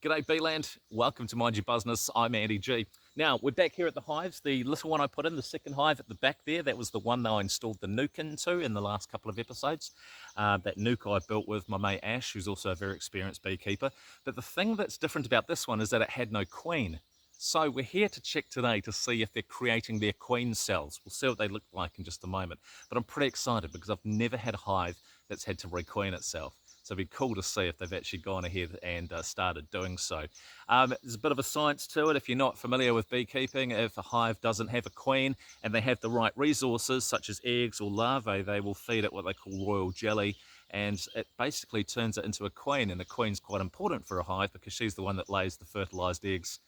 G'day Beeland, welcome to Mind Your Business. I'm Andy G. Now we're back here at the hives. The little one I put in, the second hive at the back there, that was the one that I installed the nuke into in the last couple of episodes. That nuke I built with my mate Ash, who's also a very experienced beekeeper. But the thing that's different about this one is that it had no queen. So we're here to check today to see if they're creating their queen cells. We'll see what they look like in just a moment. But I'm pretty excited because I've never had a hive that's had to requeen itself. So it'd be cool to see if they've actually gone ahead and started doing so. There's a bit of a science to it. If you're not familiar with beekeeping, if a hive doesn't have a queen and they have the right resources, such as eggs or larvae, they will feed it what they call royal jelly, and it basically turns it into a queen. And the queen's quite important for a hive because she's the one that lays the fertilized eggs,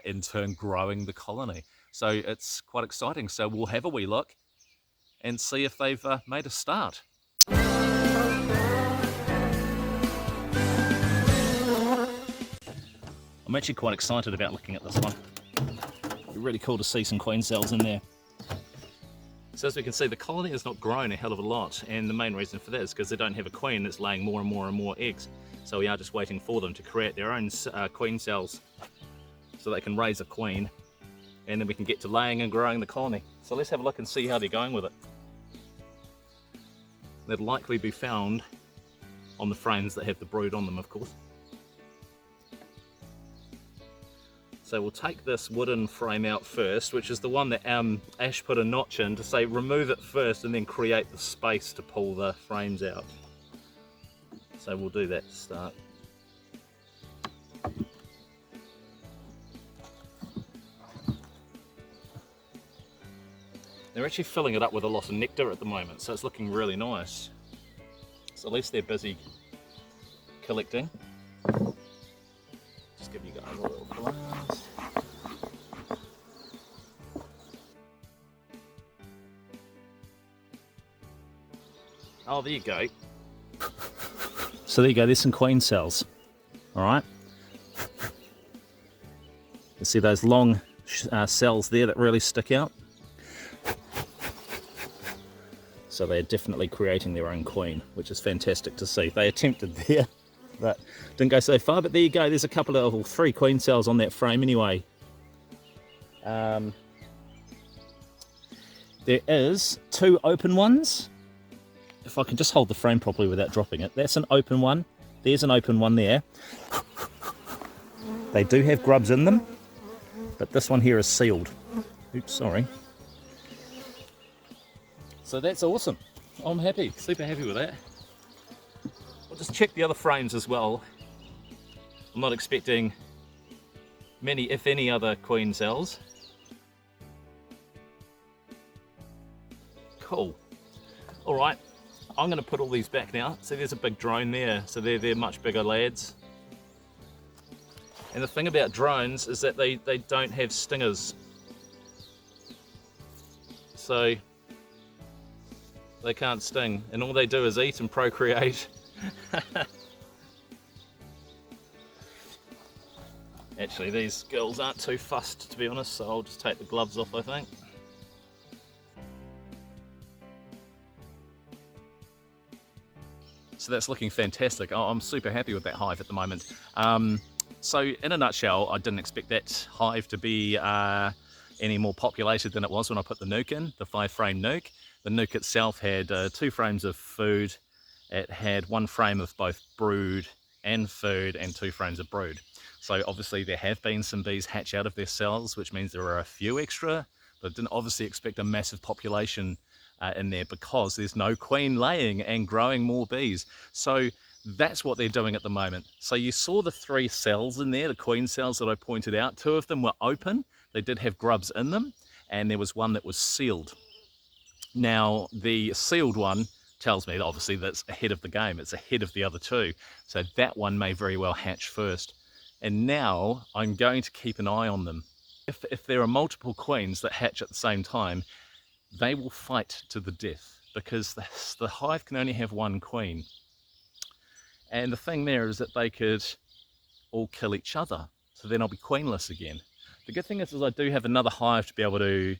in turn growing the colony. So it's quite exciting. So we'll have a wee look and see if they've made a start. I'm actually quite excited about looking at this one. It'd be really cool to see some queen cells in there. So as we can see, the colony has not grown a hell of a lot, and the main reason for that is because they don't have a queen that's laying more and more and more eggs. So we are just waiting for them to create their own queen cells so they can raise a queen, and then we can get to laying and growing the colony. So let's have a look and see how they're going with it. They'd likely be found on the frames that have the brood on them, of course. So we'll take this wooden frame out first, which is the one that Ash put a notch in to say remove it first and then create the space to pull the frames out. So we'll do that to start. They're actually filling it up with a lot of nectar at the moment, so it's looking really nice. So at least they're busy collecting. Just give you guys a little glance. Oh, there you go. So there you go, there's some queen cells. Alright. You see those long cells there that really stick out? So they're definitely creating their own queen, which is fantastic to see. They attempted there, but didn't go so far. But there you go, there's a couple of, or 3 queen cells on that frame anyway. There is 2 open ones. If I can just hold the frame properly without dropping it. That's an open one. There's an open one there. They do have grubs in them, but this one here is sealed. Oops, sorry. So that's awesome. I'm happy, super happy with that. I'll just check the other frames as well. I'm not expecting many, if any, other queen cells. Cool. All right, I'm going to put all these back now. See, there's a big drone there, so they're much bigger lads. And the thing about drones is that they don't have stingers. So they can't sting, and all they do is eat and procreate. Actually, these girls aren't too fussed, to be honest, so I'll just take the gloves off, I think. So that's looking fantastic. I'm super happy with that hive at the moment. So in a nutshell, I didn't expect that hive to be any more populated than it was when I put the nuke in, the 5-frame nuke. The nuke itself had 2 frames of food. It had 1 frame of both brood and food and 2 frames of brood. So obviously there have been some bees hatch out of their cells, which means there are a few extra, but I didn't obviously expect a massive population in there because there's no queen laying and growing more bees. So that's what they're doing at the moment. So you saw the 3 cells in there, the queen cells that I pointed out. 2 of them were open. They did have grubs in them, and there was one that was sealed. Now, the sealed one tells me that obviously that's ahead of the game. It's ahead of the other 2. So that one may very well hatch first. And now I'm going to keep an eye on them. If there are multiple queens that hatch at the same time, they will fight to the death because the hive can only have 1 queen. And the thing there is that they could all kill each other. So then I'll be queenless again. The good thing is I do have another hive to be able to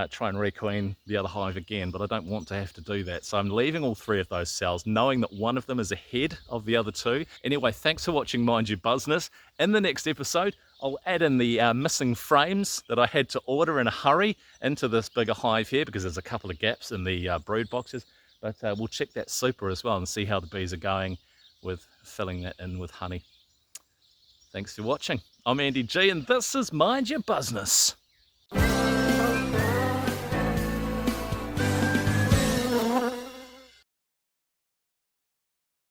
try and requeen the other hive again, but I don't want to have to do that. So I'm leaving all 3 of those cells, knowing that one of them is ahead of the other 2. Anyway, thanks for watching Mind Your Business. In the next episode, I'll add in the missing frames that I had to order in a hurry into this bigger hive here, because there's a couple of gaps in the brood boxes. But we'll check that super as well and see how the bees are going with filling that in with honey. Thanks for watching. I'm Andy G, and this is Mind Your Business.